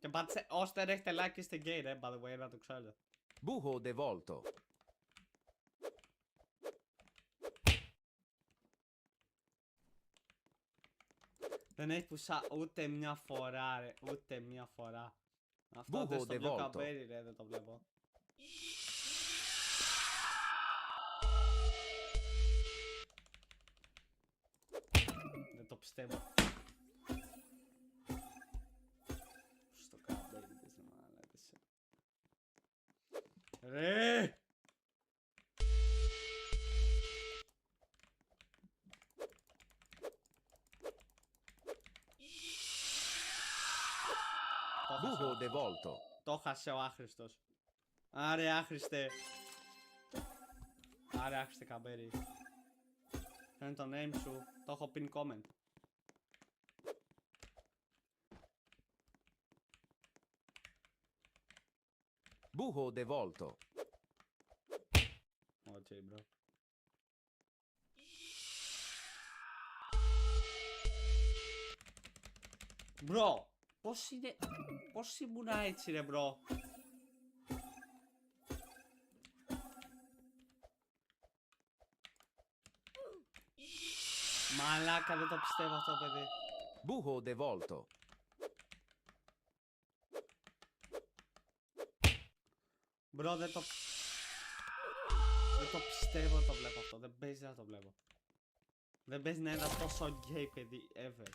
Και πάτησε, όσοι δεν έχετε like είστε gay, ρε, by the way, να το ξέρετε. Buco devolto. Δεν έχει πουσά ούτε μια φορά, ρε, ούτε μια φορά. Αυτό Buco δεν στο πιο devolto. καμπέρι, ρε, δεν το βλέπω. Δεν το πιστεύω. Στο καμπέρι της μάλακας. Ρε! Buco devolto. Το χάσε ο άχρηστος. Άρε άχρηστε. Άρε άχρηστε καμπέρι. Ποιο είναι το name σου. Το έχω pin comment. Buco devolto. Όχι, bro. Bro, πώς είναι... Πώς ήμουν έτσι, ρε, bro. Μαλάκα, δεν το πιστεύω αυτό, παιδί. Buco devolto. Bro, δεν το... Δεν το πιστεύω, το βλέπω αυτό. Δεν παίζει να το βλέπω. Δεν παίζει να είναι ένα τόσο gay παιδί, ever.